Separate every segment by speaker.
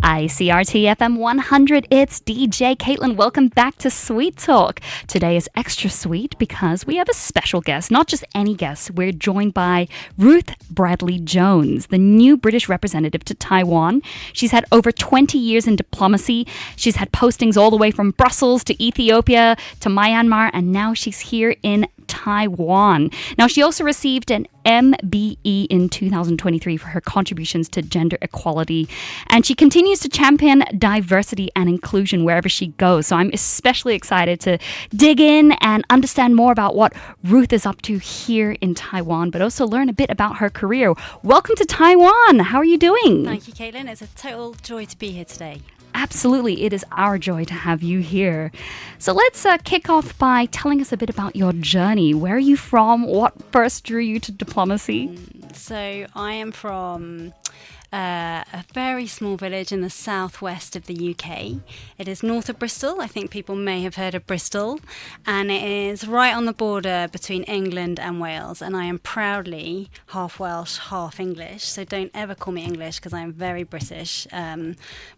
Speaker 1: ICRT FM 100, it's DJ Caitlin. Welcome back to Sweet Talk. Today is extra sweet because we have a special guest, not just any guest. We're joined by Ruth Bradley-Jones, the new British representative to Taiwan. She's had over 20 years in diplomacy. She's had postings all the way from Brussels to Ethiopia to Myanmar, and now she's here in Taiwan. Now, she also received an MBE in 2023 for her contributions to gender equality, and she continues to champion diversity and inclusion wherever she goes. So I'm especially excited to dig in and understand more about what Ruth is up to here in Taiwan, but also learn a bit about her career. Welcome to Taiwan. How are you doing?
Speaker 2: Thank you, Caitlin. It's a total joy to be here today.
Speaker 1: Absolutely. It is our joy to have you here. So let's kick off by telling us a bit about your journey. Where are you from? What first drew you to diplomacy?
Speaker 2: So I am from a very small village in the southwest of the UK. It is north of Bristol. I think people may have heard of Bristol. And it is right on the border between England and Wales. And I am proudly half Welsh, half English. So don't ever call me English because I am very British.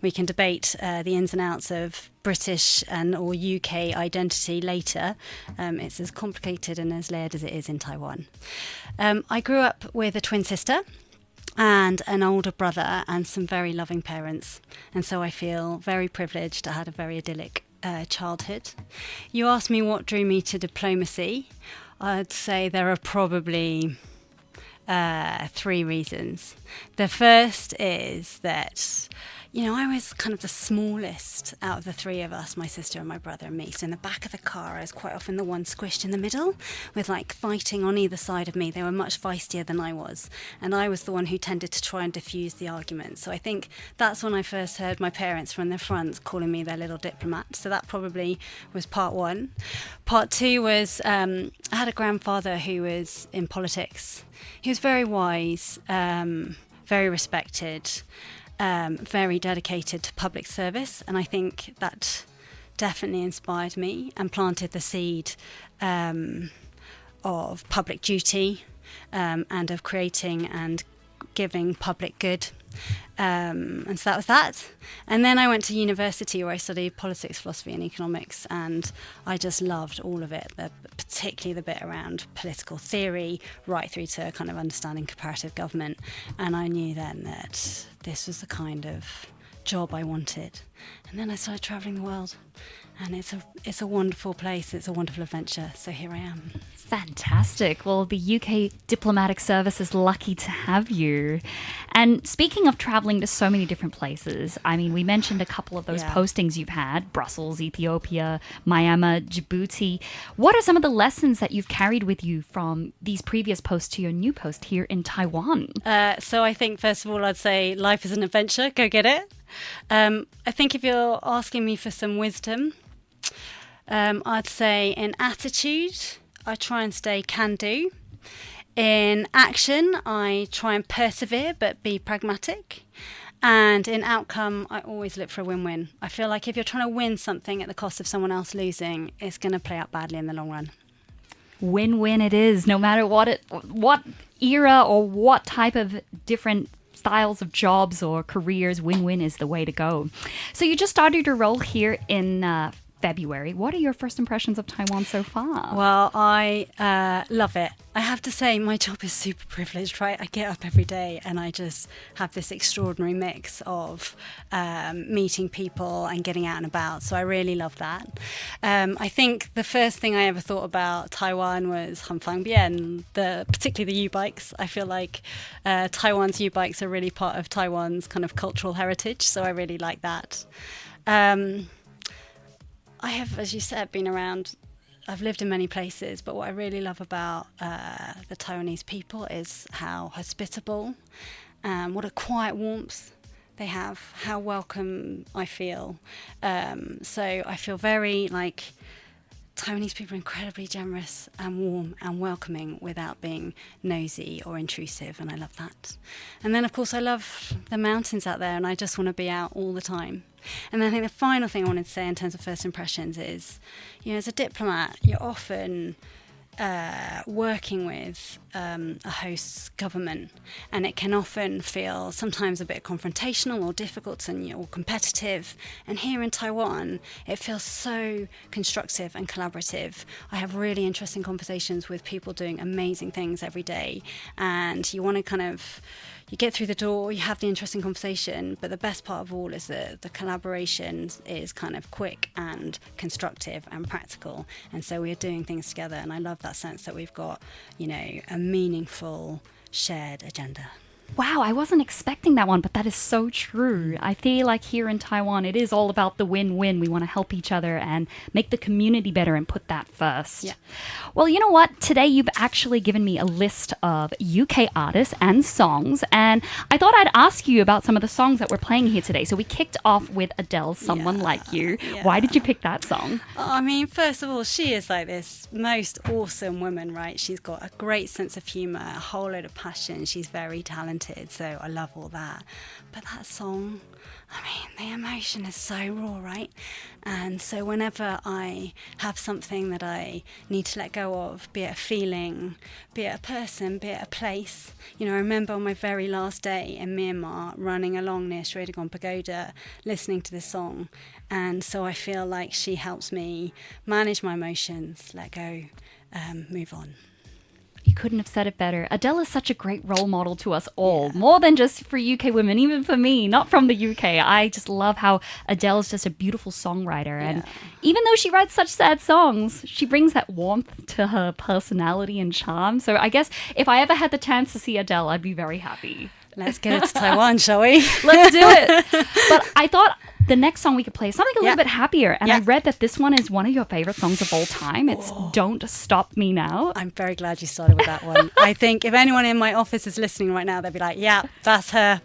Speaker 2: We can debate the ins and outs of British or UK identity later. It's as complicated and as layered as it is in Taiwan. I grew up with a twin sister and an older brother and some very loving parents. And so I feel very privileged. I had a very idyllic childhood. You asked me what drew me to diplomacy. I'd say there are probably three reasons. The first is that, I was kind of the smallest out of the three of us, my sister and my brother and me. So in the back of the car, I was quite often the one squished in the middle with fighting on either side of me. They were much feistier than I was. And I was the one who tended to try and diffuse the argument. So I think that's when I first heard my parents from the front calling me their little diplomat. So that probably was part one. Part two was I had a grandfather who was in politics. He was very wise, very respected, very dedicated to public service, and I think that definitely inspired me and planted the seed of public duty and of creating and giving public good. And so that was that. And then I went to university where I studied politics, philosophy and economics, and I just loved all of it, particularly the bit around political theory right through to kind of understanding comparative government. And I knew then that this was the kind of job I wanted. And then I started travelling the world, and it's a wonderful place. It's a wonderful adventure. So here I am.
Speaker 1: Fantastic. Well, the UK Diplomatic Service is lucky to have you. And speaking of traveling to so many different places, I mean, we mentioned a couple of those postings you've had, Brussels, Ethiopia, Myanmar, Djibouti. What are some of the lessons that you've carried with you from these previous posts to your new post here in Taiwan?
Speaker 2: So I think, first of all, I'd say life is an adventure. Go get it. I think if you're asking me for some wisdom, I'd say in attitude, I try and stay can-do. In action, I try and persevere but be pragmatic. And in outcome, I always look for a win-win. I feel like if you're trying to win something at the cost of someone else losing, it's going to play out badly in the long run.
Speaker 1: Win-win it is, no matter what era or what type of different styles of jobs or careers, win-win is the way to go. So you just started your role here in February. What are your first impressions of Taiwan so far?
Speaker 2: Well, I love it. I have to say my job is super privileged, right? I get up every day and I just have this extraordinary mix of meeting people and getting out and about. So I really love that. I think the first thing I ever thought about Taiwan was Hanfangbian, particularly the YouBikes. I feel like Taiwan's YouBikes are really part of Taiwan's kind of cultural heritage. So I really like that. I have, as you said, been around. I've lived in many places, but what I really love about the Taiwanese people is how hospitable, what a quiet warmth they have, how welcome I feel. So I feel very Taiwanese people are incredibly generous and warm and welcoming without being nosy or intrusive, and I love that. And then, of course, I love the mountains out there, and I just want to be out all the time. And then I think the final thing I wanted to say in terms of first impressions is, as a diplomat, you're often working with a host government, and it can often feel sometimes a bit confrontational or difficult and or competitive. And here in Taiwan, it feels so constructive and collaborative. I have really interesting conversations with people doing amazing things every day, and you want to you get through the door, you have the interesting conversation, but the best part of all is that the collaboration is kind of quick and constructive and practical. And so we are doing things together, and I love that sense that we've got, a meaningful shared agenda.
Speaker 1: Wow, I wasn't expecting that one, but that is so true. I feel like here in Taiwan, it is all about the win-win. We want to help each other and make the community better and put that first.
Speaker 2: Yeah.
Speaker 1: Well, you know what? Today you've actually given me a list of UK artists and songs, and I thought I'd ask you about some of the songs that we're playing here today. So we kicked off with Adele's Someone Like You.
Speaker 2: Yeah.
Speaker 1: Why did you pick that song?
Speaker 2: I mean, first of all, she is like this most awesome woman, right? She's got a great sense of humour, a whole load of passion. She's very talented. So I love all that. But that song, I mean, the emotion is so raw, right? And so whenever I have something that I need to let go of, be it a feeling, be it a person, be it a place, I remember on my very last day in Myanmar, running along near Shwedagon Pagoda, listening to this song. And so I feel like she helps me manage my emotions, let go, move on.
Speaker 1: You couldn't have said it better. Adele is such a great role model to us all, more than just for UK women, even for me, not from the UK. I just love how Adele is just a beautiful songwriter. And even though she writes such sad songs, she brings that warmth to her personality and charm. So I guess if I ever had the chance to see Adele, I'd be very happy.
Speaker 2: Let's get it to Taiwan, shall we?
Speaker 1: Let's do it. But I thought the next song we could play is something a little bit happier. And I read that this one is one of your favorite songs of all time. It's Don't Stop Me Now.
Speaker 2: I'm very glad you started with that one. I think if anyone in my office is listening right now, they'll be like, yeah, that's her.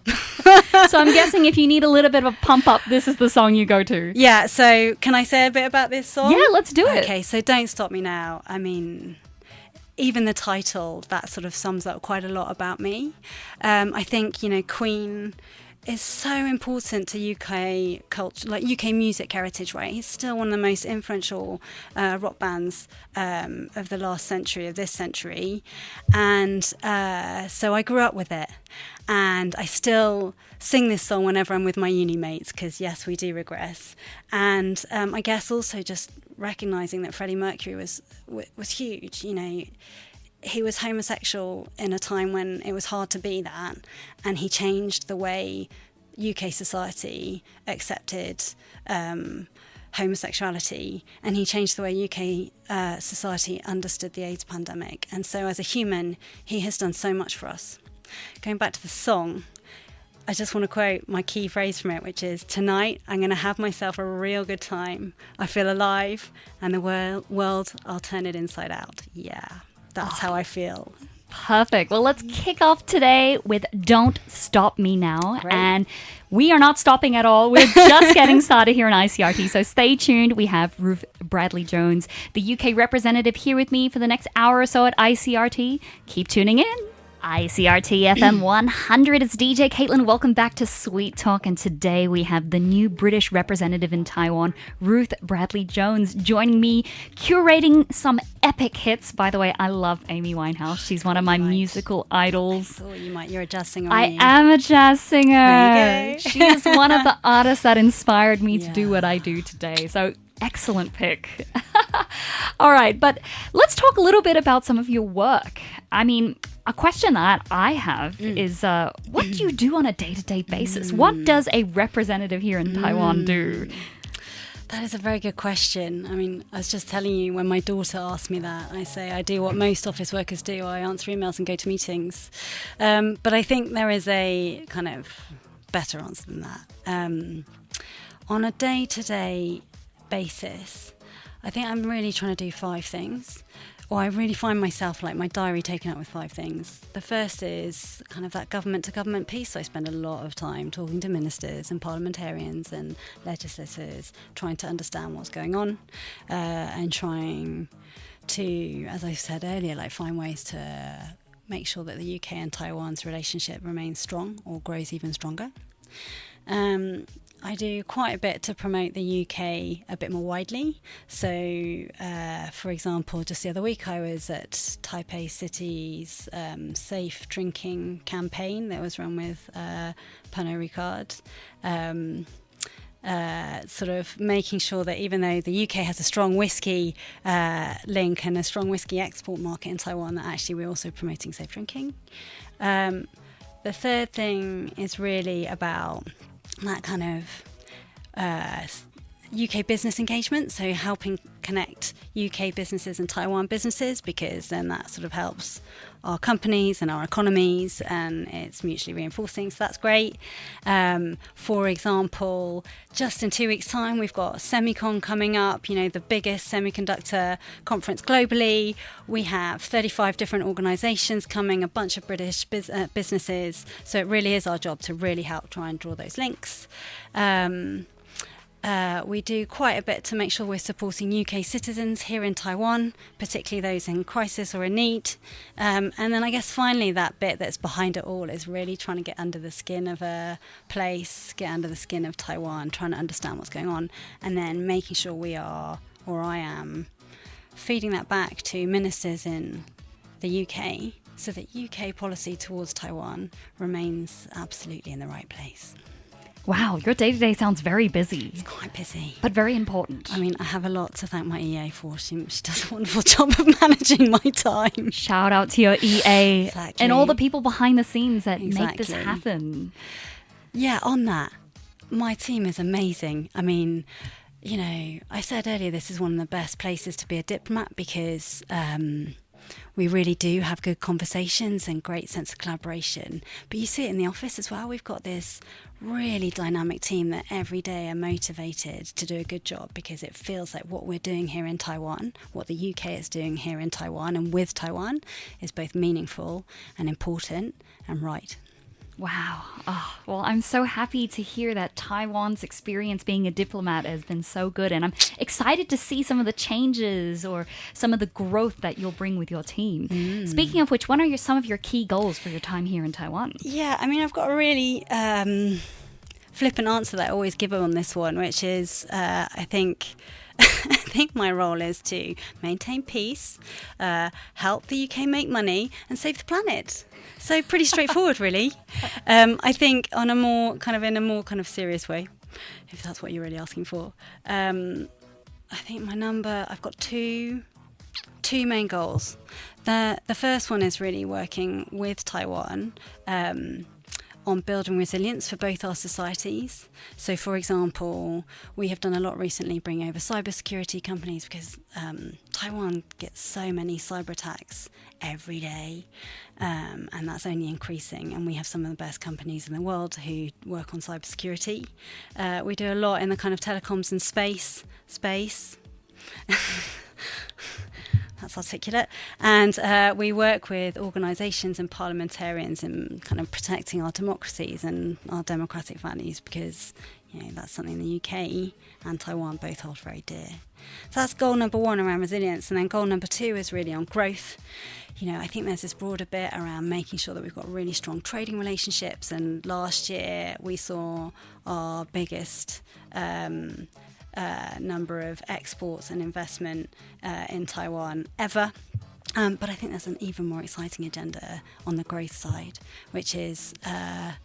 Speaker 1: So I'm guessing if you need a little bit of a pump up, this is the song you go to.
Speaker 2: Yeah, so can I say a bit about this song?
Speaker 1: Yeah, let's do it.
Speaker 2: Okay, so Don't Stop Me Now. I mean, even the title, that sort of sums up quite a lot about me. I think, Queen is so important to UK culture, like UK music heritage, right? He's still one of the most influential rock bands of the last century, of this century. And so I grew up with it. And I still sing this song whenever I'm with my uni mates, because yes, we do regress. And I guess also just recognising that Freddie Mercury was huge, He was homosexual in a time when it was hard to be that, and he changed the way UK society accepted homosexuality, and he changed the way UK society understood the AIDS pandemic. And so as a human, he has done so much for us. Going back to the song, I just want to quote my key phrase from it, which is, tonight I'm going to have myself a real good time. I feel alive, and the world, I'll turn it inside out. Yeah. That's how I feel.
Speaker 1: Perfect. Well, let's kick off today with Don't Stop Me Now.
Speaker 2: Great.
Speaker 1: And we are not stopping at all. We're just getting started here on ICRT. So stay tuned. We have Ruth Bradley-Jones, the UK representative, here with me for the next hour or so at ICRT. Keep tuning in. ICRT FM 100. It's DJ Caitlin. Welcome back to Sweet Talk. And today we have the new British representative in Taiwan, Ruth Bradley-Jones, joining me, curating some epic hits. By the way, I love Amy Winehouse. She's one of my musical idols.
Speaker 2: Oh, you're a jazz singer.
Speaker 1: I am a jazz singer.
Speaker 2: There you go.
Speaker 1: She is one of the artists that inspired me to do what I do today. So excellent pick. All right, but let's talk a little bit about some of your work. I mean, a question that I have is, what do you do on a day-to-day basis? What does a representative here in Taiwan do?
Speaker 2: That is a very good question. I mean, I was just telling you when my daughter asked me that, I say I do what most office workers do. I answer emails and go to meetings. But I think there is a kind of better answer than that. On a day-to-day basis, I think I'm really trying to do 5 things. Or I really find myself like my diary taken up with 5 things. The first is kind of that government-to-government piece. I spend a lot of time talking to ministers and parliamentarians and legislators, trying to understand what's going on, and trying to, as I said earlier, like find ways to make sure that the UK and Taiwan's relationship remains strong or grows even stronger. I do quite a bit to promote the UK a bit more widely. So, for example, just the other week I was at Taipei City's safe drinking campaign that was run with Pernod Ricard. Sort of making sure that even though the UK has a strong whiskey link and a strong whiskey export market in Taiwan, that actually we're also promoting safe drinking. The third thing is really about that kind of UK business engagement, so helping connect UK businesses and Taiwan businesses, because then that sort of helps our companies and our economies, and it's mutually reinforcing, so that's great. For example, just in 2 weeks' time we've got Semicon coming up, the biggest semiconductor conference globally. We have 35 different organisations coming, a bunch of British businesses, so it really is our job to really help try and draw those links. We do quite a bit to make sure we're supporting UK citizens here in Taiwan, particularly those in crisis or in need. And then I guess finally that bit that's behind it all is really trying to get under the skin of a place, get under the skin of Taiwan, trying to understand what's going on, and then making sure we are, or I am, feeding that back to ministers in the UK so that UK policy towards Taiwan remains absolutely in the right place.
Speaker 1: Wow, your day-to-day sounds very busy.
Speaker 2: It's quite busy.
Speaker 1: But very important.
Speaker 2: I mean, I have a lot to thank my EA for. She does a wonderful job of managing my time.
Speaker 1: Shout out to your EA
Speaker 2: Exactly.
Speaker 1: and all the people behind the scenes that make
Speaker 2: Exactly.
Speaker 1: this happen.
Speaker 2: Yeah, on that, my team is amazing. I mean, I said earlier this is one of the best places to be a diplomat because we really do have good conversations and great sense of collaboration. But you see it in the office as well. We've got this really dynamic team that every day are motivated to do a good job, because it feels like what we're doing here in Taiwan, what the UK is doing here in Taiwan and with Taiwan, is both meaningful and important and right.
Speaker 1: Wow. Oh, well, I'm so happy to hear that Taiwan's experience being a diplomat has been so good. And I'm excited to see some of the changes or some of the growth that you'll bring with your team. Speaking of which, what are some of your key goals for your time here in Taiwan?
Speaker 2: Yeah, I mean, I've got a really flippant answer that I always give on this one, which is I think my role is to maintain peace, help the UK make money, and save the planet. So pretty straightforward, really. I think in a more kind of serious way, if that's what you're really asking for. I think I've got two main goals. The first one is really working with Taiwan on building resilience for both our societies. So, for example, we have done a lot recently bringing over cybersecurity companies, because Taiwan gets so many cyber attacks every day, and that's only increasing. And we have some of the best companies in the world who work on cybersecurity. We do a lot in the kind of telecoms and space. That's articulate. And we work with organisations and parliamentarians in kind of protecting our democracies and our democratic values, because that's something the UK and Taiwan both hold very dear. So that's goal number one around resilience. And then goal number two is really on growth. I think there's this broader bit around making sure that we've got really strong trading relationships. And last year we saw our biggest number of exports and investment in Taiwan ever. But I think there's an even more exciting agenda on the growth side, which is that,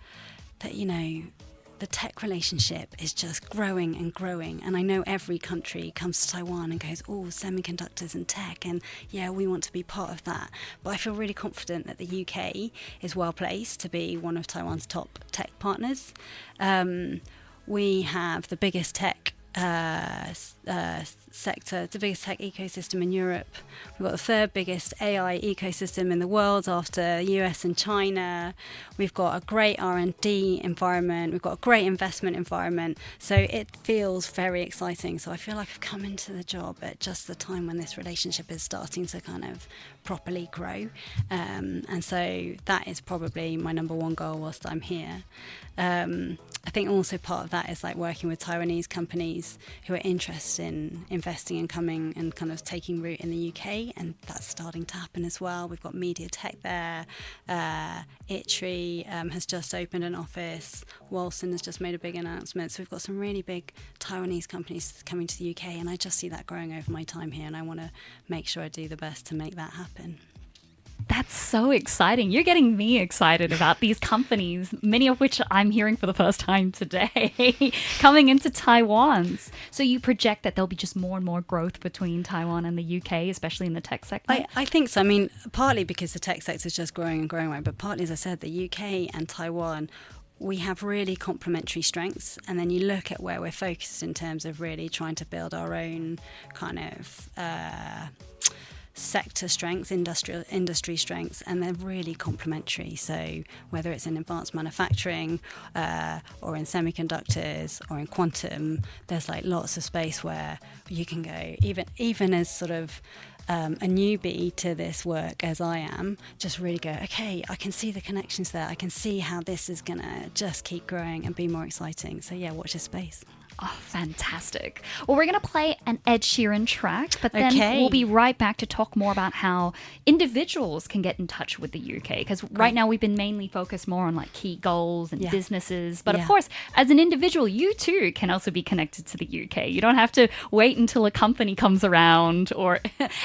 Speaker 2: the tech relationship is just growing and growing. And I know every country comes to Taiwan and goes, oh, semiconductors and tech, and yeah, we want to be part of that. But I feel really confident that the UK is well placed to be one of Taiwan's top tech partners. We have the biggest tech sector, the biggest tech ecosystem in Europe. We've got the third biggest AI ecosystem in the world after US and China. We've got a great R&D environment. We've got a great investment environment. So it feels very exciting. So I feel like I've come into the job at just the time when this relationship is starting to kind of properly grow. And so that is probably my number one goal whilst I'm here. I think also part of that is like working with Taiwanese companies who are interested in investing and coming and kind of taking root in the UK, and that's starting to happen as well. We've got MediaTek there. ICRT has just opened an office. Walson has just made a big announcement. So we've got some really big Taiwanese companies coming to the UK, and I just see that growing over my time here, and I want to make sure I do the best to make that happen.
Speaker 1: That's so exciting. You're getting me excited about these companies, many of which I'm hearing for the first time today, coming into Taiwan. So you project that there'll be just more and more growth between Taiwan and the UK, especially in the tech sector?
Speaker 2: I think so. I mean, partly because the tech sector is just growing and growing, right? But partly, as I said, the UK and Taiwan, we have really complementary strengths. And then you look at where we're focused in terms of really trying to build our own kind of sector strengths, industry strengths, and they're really complementary. So whether it's in advanced manufacturing or in semiconductors or in quantum, there's like lots of space where you can go, even as sort of a newbie to this work as I am, just really go, okay, I can see the connections there. I can see how this is going to just keep growing and be more exciting. So yeah, watch this space.
Speaker 1: Oh, fantastic. Well, we're going to play an Ed Sheeran track, but then we'll be right back to talk more about how individuals can get in touch with the UK. Because right now we've been mainly focused more on like key goals and businesses. But of course, as an individual, you too can also be connected to the UK. You don't have to wait until a company comes around or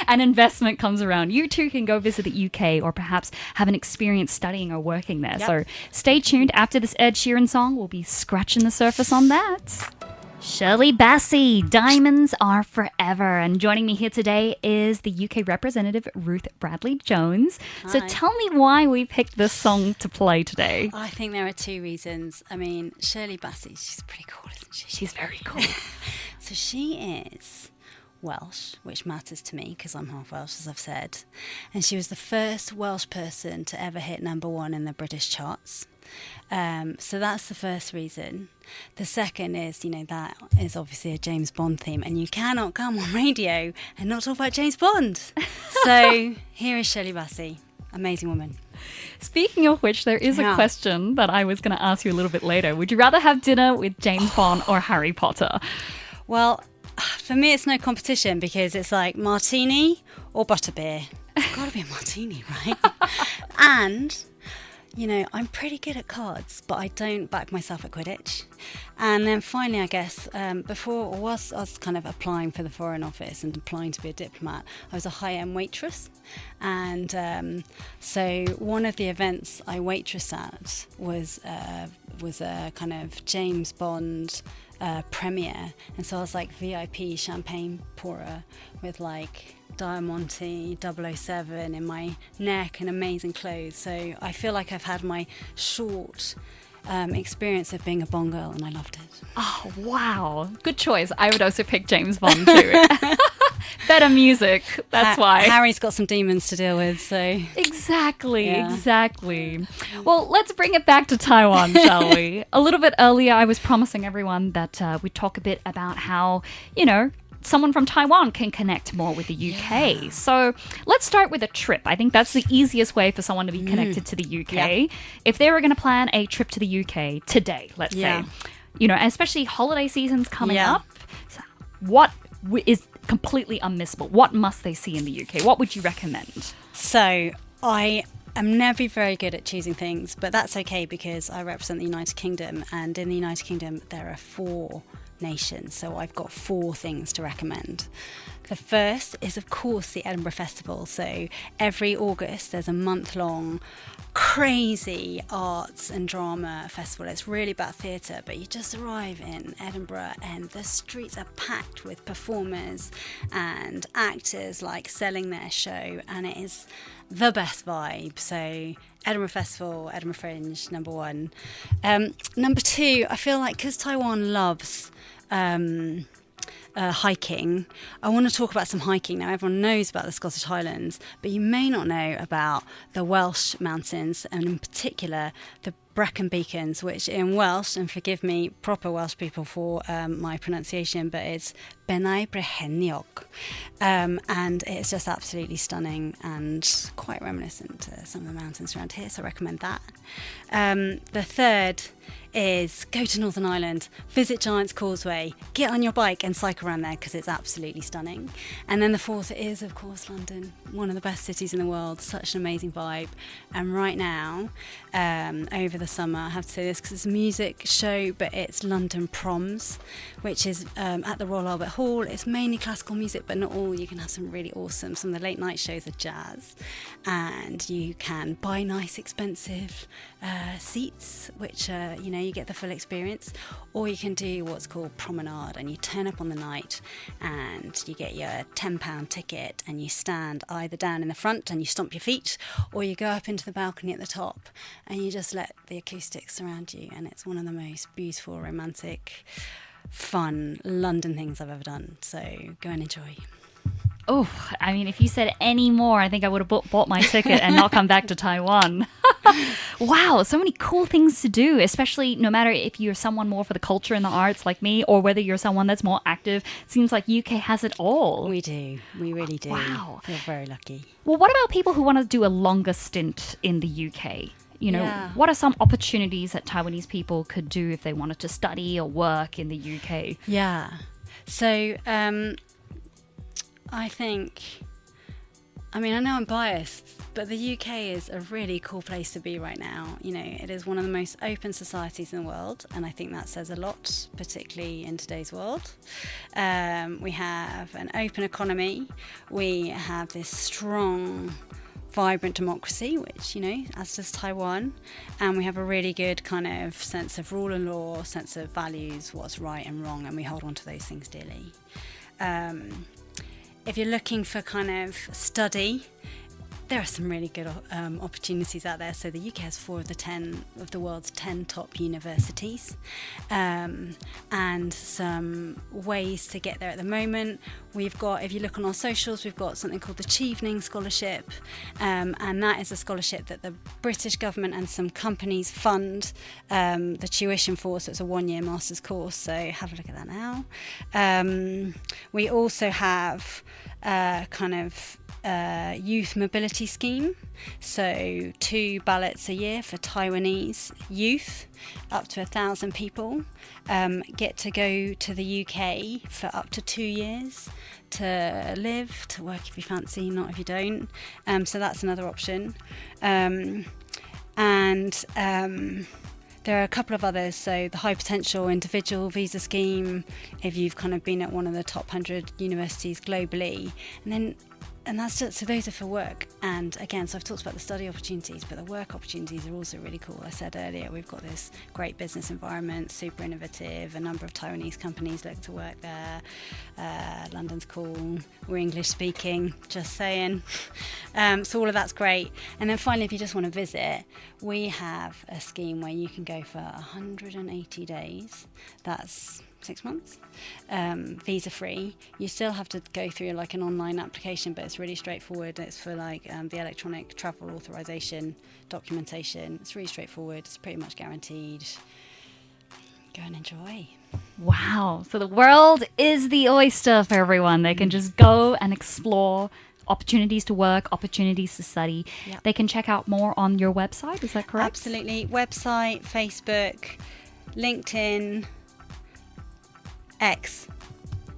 Speaker 1: an investment comes around. You too can go visit the UK or perhaps have an experience studying or working there. So stay tuned. After this Ed Sheeran song, we'll be scratching the surface on that. Shirley Bassey, Diamonds Are Forever. And joining me here today is the UK Representative Ruth Bradley-Jones. So tell me why we picked this song to play today.
Speaker 2: I think there are two reasons. I mean, Shirley Bassey, she's pretty cool, isn't she?
Speaker 1: She's very cool.
Speaker 2: So she is Welsh, which matters to me because I'm half Welsh, as I've said. And she was the first Welsh person to ever hit #1 in the British charts. So that's the first reason. The second is, that is obviously a James Bond theme, and you cannot come on radio and not talk about James Bond. So here is Shirley Bassey, amazing woman.
Speaker 1: Speaking of which, there is a question that I was going to ask you a little bit later. Would you rather have dinner with James Bond or Harry Potter?
Speaker 2: Well, for me, it's no competition because it's like martini or butterbeer. It's got to be a martini, right? And I'm pretty good at cards, but I don't back myself at Quidditch. And then finally, I guess, whilst I was kind of applying for the Foreign Office and applying to be a diplomat, I was a high-end waitress. And so one of the events I waitressed at was a kind of James Bond premiere. And so I was like VIP champagne pourer with like Diamante 007 in my neck and amazing clothes. So I feel like I've had my short experience of being a Bond girl, and I loved it.
Speaker 1: Oh, wow. Good choice. I would also pick James Bond too. Better music. That's why.
Speaker 2: Harry's got some demons to deal with, so.
Speaker 1: Exactly. Well, let's bring it back to Taiwan, shall we? A little bit earlier, I was promising everyone that we'd talk a bit about how, someone from Taiwan can connect more with the UK. So let's start with a trip. I think that's the easiest way for someone to be connected to the UK. Yeah. If they were going to plan a trip to the UK today, let's say, especially holiday season's coming up, what is completely unmissable? What must they see in the UK? What would you recommend?
Speaker 2: So I'm never very good at choosing things, but that's okay because I represent the United Kingdom, and in the United Kingdom there are 4 nations, so I've got 4 things to recommend. The first is, of course, the Edinburgh Festival. So every August there's a month-long crazy arts and drama festival. It's really about theatre, but you just arrive in Edinburgh and the streets are packed with performers and actors like selling their show, and it is the best vibe. So Edinburgh Festival, Edinburgh Fringe, #1. #2, I feel like because Taiwan loves hiking, I want to talk about some hiking. Now, everyone knows about the Scottish Highlands, but you may not know about the Welsh mountains, and in particular, the Brecon Beacons, which in Welsh, and forgive me, proper Welsh people for my pronunciation, but it's Benai Breheniog. And it's just absolutely stunning and quite reminiscent to some of the mountains around here, so I recommend that. The third is go to Northern Ireland, visit Giant's Causeway, get on your bike and cycle around there because it's absolutely stunning. And then the fourth is, of course, London, one of the best cities in the world, such an amazing vibe. And right now, over the summer, I have to say this because it's a music show, but it's London Proms, which is at the Royal Albert Hall. It's mainly classical music, but not all. You can have some really awesome, some of the late night shows are jazz, and you can buy nice, expensive seats, which you get the full experience, or you can do what's called promenade, and you turn up on the night and you get your £10 ticket and you stand either down in the front and you stomp your feet, or you go up into the balcony at the top and you just let the acoustics surround you, and it's one of the most beautiful, romantic, fun London things I've ever done, so go and enjoy.
Speaker 1: Oh, I mean, if you said any more, I think I would have bought my ticket and not come back to Taiwan. Wow, so many cool things to do, especially no matter if you're someone more for the culture and the arts like me, or whether you're someone that's more active. It seems like UK has it all.
Speaker 2: We do. We really do.
Speaker 1: Wow.
Speaker 2: We're very lucky.
Speaker 1: Well, what about people who want to do a longer stint in the UK? What are some opportunities that Taiwanese people could do if they wanted to study or work in the UK?
Speaker 2: Yeah. So, I think, I know I'm biased, but the UK is a really cool place to be right now. It is one of the most open societies in the world, and I think that says a lot, particularly in today's world. We have an open economy. We have this strong, vibrant democracy, which, as does Taiwan. And we have a really good kind of sense of rule and law, sense of values, what's right and wrong, and we hold on to those things dearly. If you're looking for kind of study, there are some really good opportunities out there. So the UK has 4 of the world's 10 top universities, and some ways to get there at the moment. We've got, if you look on our socials, we've got something called the Chevening Scholarship, and that is a scholarship that the British government and some companies fund the tuition for. So it's a 1-year master's course, so have a look at that now. We also have youth mobility scheme, so 2 ballots a year for Taiwanese youth, up to 1,000 people get to go to the UK for up to 2 years to live, to work if you fancy, not if you don't. So that's another option. There are a couple of others, so the High Potential Individual Visa Scheme, if you've kind of been at one of the top 100 universities globally, and that's just, so those are for work. And again, so I've talked about the study opportunities, but the work opportunities are also really cool. I said earlier, we've got this great business environment, super innovative, a number of Taiwanese companies look to work there. London's cool, we're English speaking, just saying. So all of that's great. And then finally, if you just want to visit, we have a scheme where you can go for 180 days. That's 6 months, visa free. You still have to go through like an online application, but it's really straightforward. It's for like the electronic travel authorization documentation. It's really straightforward. It's pretty much guaranteed. Go and enjoy.
Speaker 1: Wow. So the world is the oyster for everyone. They can just go and explore opportunities to work, opportunities to study. Yep. They can check out more on your website. Is that correct?
Speaker 2: Absolutely. Website, Facebook, LinkedIn, X.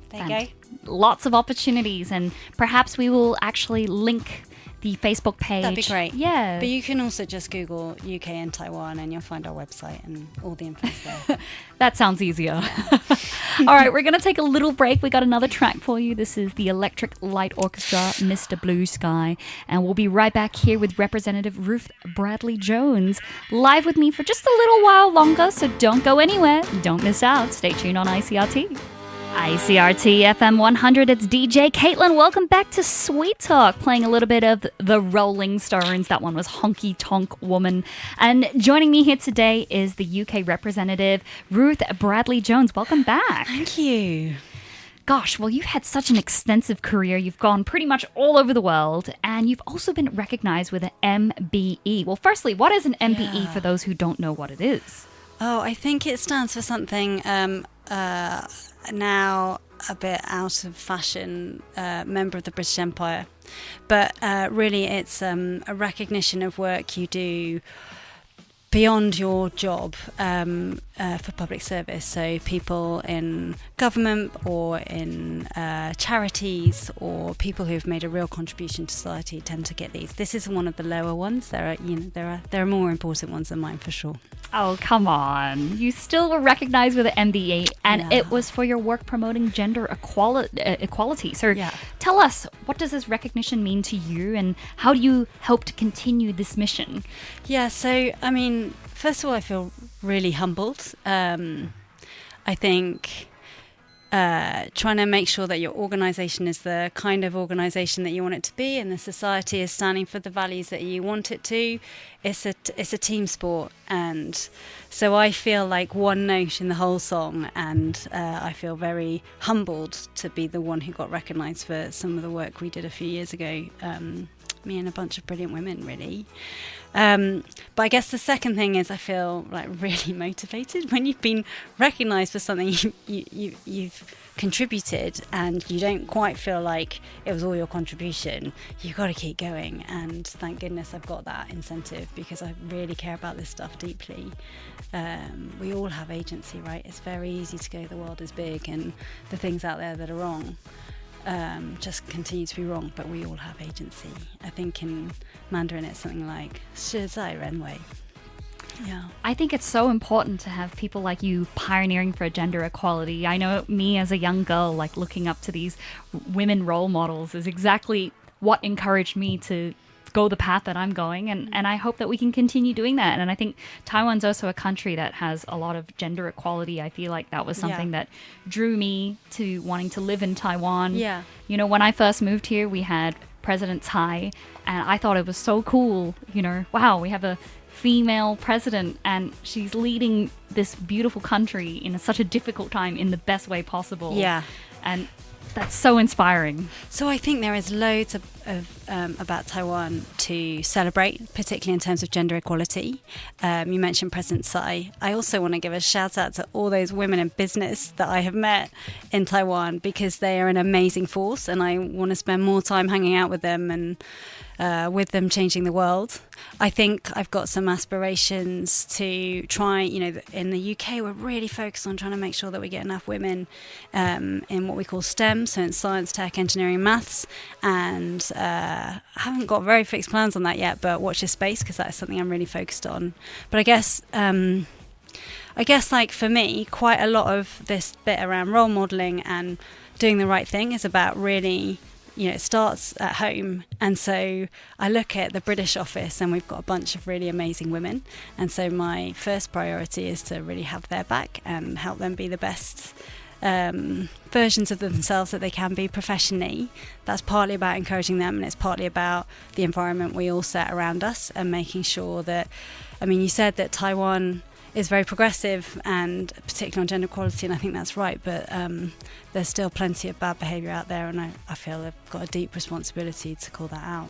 Speaker 2: There you go.
Speaker 1: Lots of opportunities, and perhaps we will actually link the Facebook page.
Speaker 2: That'd be great.
Speaker 1: Yeah.
Speaker 2: But you can also just Google UK and Taiwan and you'll find our website and all the info's there.
Speaker 1: That sounds easier. Yeah. All right, we're going to take a little break. We got another track for you. This is the Electric Light Orchestra, Mr. Blue Sky. And we'll be right back here with Representative Ruth Bradley-Jones live with me for just a little while longer. So don't go anywhere. Don't miss out. Stay tuned on ICRT. ICRT FM 100, it's DJ Caitlin. Welcome back to Sweet Talk, playing a little bit of the Rolling Stones. That one was Honky Tonk Woman. And joining me here today is the UK Representative Ruth Bradley-Jones. Welcome back.
Speaker 2: Thank you.
Speaker 1: Gosh, well, you've had such an extensive career. You've gone pretty much all over the world, and you've also been recognized with an MBE. Well, firstly, what is an MBE for those who don't know what it is?
Speaker 2: Oh, I think it stands for something now a bit out of fashion, member of the British Empire. But really, it's a recognition of work you do beyond your job for public service. So people in government or in charities or people who've made a real contribution to society tend to get these. This is one of the lower ones. There are more important ones than mine for sure.
Speaker 1: Oh, come on. You still were recognized with an MBA, and it was for your work promoting gender equality. So tell us, what does this recognition mean to you, and how do you hope to continue this mission?
Speaker 2: Yeah, so, I mean, first of all, I feel really humbled. I think trying to make sure that your organisation is the kind of organisation that you want it to be, and the society is standing for the values that you want it to. It's a team sport, and so I feel like one note in the whole song, and I feel very humbled to be the one who got recognised for some of the work we did a few years ago. Me and a bunch of brilliant women, really. But I guess the second thing is I feel like really motivated when you've been recognised for something you've contributed, and you don't quite feel like it was all your contribution. You've got to keep going, and thank goodness I've got that incentive, because I really care about this stuff deeply. We all have agency, right? It's very easy to go, the world is big and the things out there that are wrong just continue to be wrong, but we all have agency. I think in Mandarin it's something like 是在人为. Yeah.
Speaker 1: I think it's so important to have people like you pioneering for gender equality. I know me as a young girl, like looking up to these women role models is exactly what encouraged me to go the path that I'm going, and I hope that we can continue doing that. And I think Taiwan's also a country that has a lot of gender equality. I feel like that was something that drew me to wanting to live in Taiwan.
Speaker 2: Yeah.
Speaker 1: You know, when I first moved here, we had President Tsai, and I thought it was so cool. You know, wow, we have a female president, and she's leading this beautiful country in such a difficult time in the best way possible.
Speaker 2: Yeah.
Speaker 1: And that's so inspiring.
Speaker 2: So I think there is loads of about Taiwan to celebrate, particularly in terms of gender equality. You mentioned President Tsai. I also want to give a shout out to all those women in business that I have met in Taiwan, because they are an amazing force, and I want to spend more time hanging out with them and with them changing the world. I think I've got some aspirations to try, you know, in the UK we're really focused on trying to make sure that we get enough women in what we call STEM, so in science, tech, engineering, maths, and I haven't got very fixed plans on that yet, but watch this space, because that's something I'm really focused on. But I guess like for me, quite a lot of this bit around role modelling and doing the right thing is about really, you know, it starts at home. And so I look at the British office, and we've got a bunch of really amazing women, and so my first priority is to really have their back and help them be the best versions of themselves that they can be professionally. That's partly about encouraging them, and it's partly about the environment we all set around us, and making sure that, I mean, you said that Taiwan is very progressive, and particularly on gender equality, and I think that's right, but there's still plenty of bad behaviour out there, and I feel I've got a deep responsibility to call that out,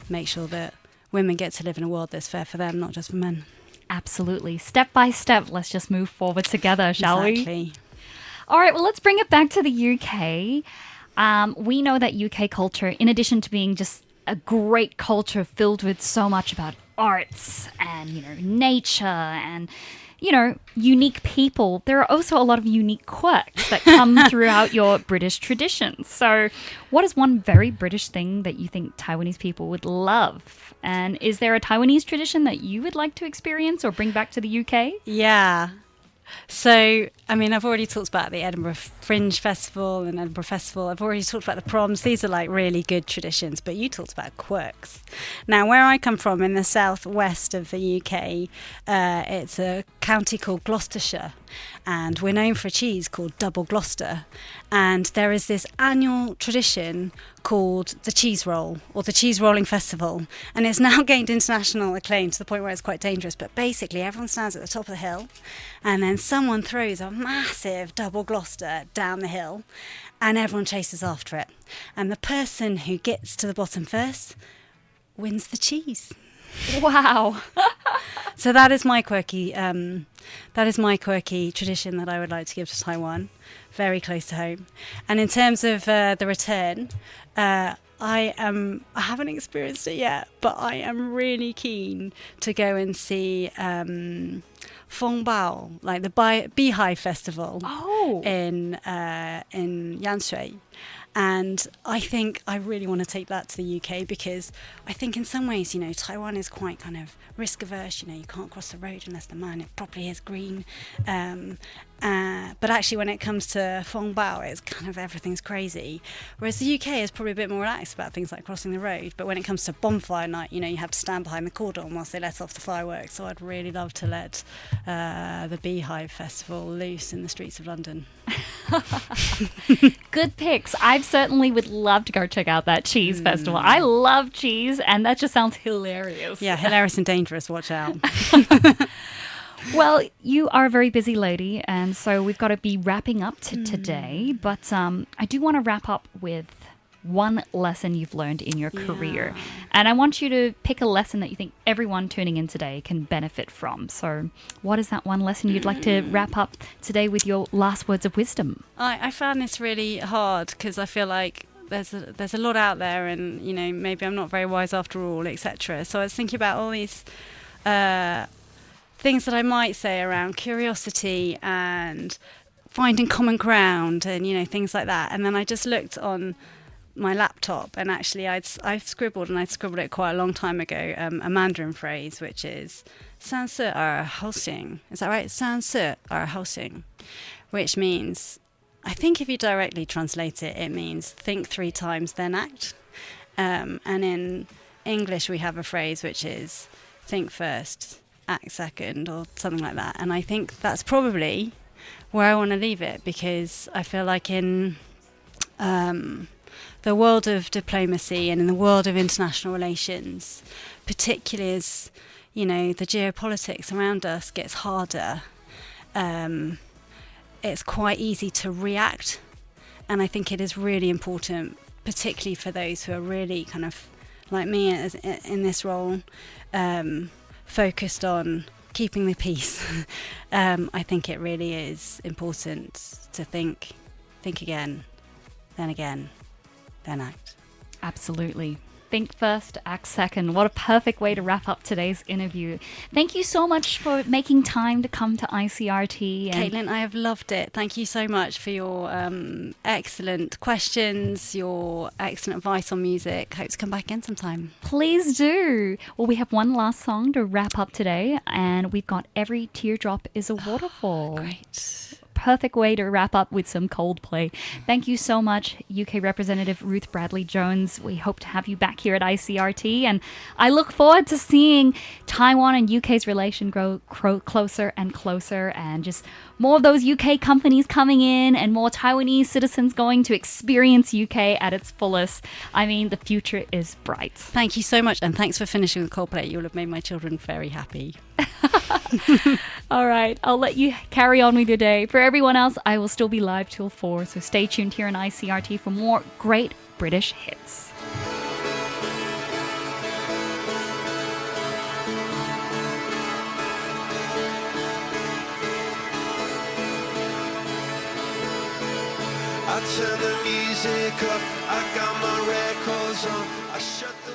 Speaker 2: make sure that women get to live in a world that's fair for them, not just for men.
Speaker 1: Absolutely. Step by step, let's just move forward together, shall we?
Speaker 2: Exactly.
Speaker 1: All right, well, let's bring it back to the UK. We know that UK culture, in addition to being just a great culture filled with so much about arts and, you know, nature and, you know, unique people, there are also a lot of unique quirks that come throughout your British traditions. So what is one very British thing that you think Taiwanese people would love? And is there a Taiwanese tradition that you would like to experience or bring back to the UK?
Speaker 2: Yeah. So, I mean, I've already talked about the Edinburgh Fringe Festival and Edinburgh Festival. I've already talked about the proms. These are like really good traditions, but you talked about quirks. Now, where I come from in the southwest of the UK, it's a county called Gloucestershire. and we're known for a cheese called Double Gloucester. And there is this annual tradition called the Cheese Roll, or the Cheese Rolling Festival, and it's now gained international acclaim to the point where it's quite dangerous. But basically everyone stands at the top of the hill, and then someone throws a massive Double Gloucester down the hill, and everyone chases after it, and the person who gets to the bottom first wins the cheese.
Speaker 1: Wow.
Speaker 2: So that is my quirky tradition that I would like to give to Taiwan, very close to home. And in terms of the return, I haven't experienced it yet, but I am really keen to go and see Feng Bao, like the Beehive Festival in Yanshui. And I think I really want to take that to the UK, because I think in some ways, Taiwan is quite kind of risk averse. You can't cross the road unless the man it properly is green. But actually, when it comes to Feng Bao, it's kind of everything's crazy. Whereas the UK is probably a bit more relaxed about things like crossing the road. But when it comes to bonfire night, you have to stand behind the cordon whilst they let off the fireworks. So I'd really love to let the Beehive Festival loose in the streets of London.
Speaker 1: Good picks. I certainly would love to go check out that cheese festival. I love cheese, and that just sounds hilarious.
Speaker 2: Yeah, hilarious and dangerous. Watch out.
Speaker 1: Well, you are a very busy lady, and so we've got to be wrapping up today. But I do want to wrap up with one lesson you've learned in your career. And I want you to pick a lesson that you think everyone tuning in today can benefit from. So what is that one lesson you'd like to wrap up today with your last words of wisdom?
Speaker 2: I found this really hard, because I feel like there's a lot out there, and maybe I'm not very wise after all, etc. So I was thinking about all these things that I might say around curiosity and finding common ground, and things like that. And then I just looked on my laptop, and actually I've scribbled it quite a long time ago, a Mandarin phrase, which is 三思而后行. Is that right? 三思而后行, which means, I think if you directly translate it, it means think 3 times then act. And in English we have a phrase which is think first, act second, or something like that. And I think that's probably where I want to leave it, because I feel like in the world of diplomacy and in the world of international relations, particularly as the geopolitics around us gets harder, it's quite easy to react. And I think it is really important, particularly for those who are really kind of like me in this role, focused on keeping the peace. I think it really is important to think again, then act.
Speaker 1: Absolutely. Think first, act second. What a perfect way to wrap up today's interview. Thank you so much for making time to come to ICRT.
Speaker 2: Caitlin, I have loved it. Thank you so much for your excellent questions, your excellent advice on music. Hope to come back again sometime.
Speaker 1: Please do. Well, we have one last song to wrap up today, and we've got Every Teardrop is a Waterfall.
Speaker 2: Great.
Speaker 1: Perfect way to wrap up with some Coldplay. Thank you so much, UK Representative Ruth Bradley-Jones. We hope to have you back here at ICRT, and I look forward to seeing Taiwan and UK's relation grow closer and closer, and just more of those UK companies coming in and more Taiwanese citizens going to experience UK at its fullest. I mean, the future is bright.
Speaker 2: Thank you so much, and thanks for finishing with Coldplay. You'll have made my children very happy.
Speaker 1: All right, I'll let you carry on with your day. For everyone else, I will still be live till 4, so stay tuned here on ICRT for more great British hits.
Speaker 3: I turn the music up, I got my records on, I shut the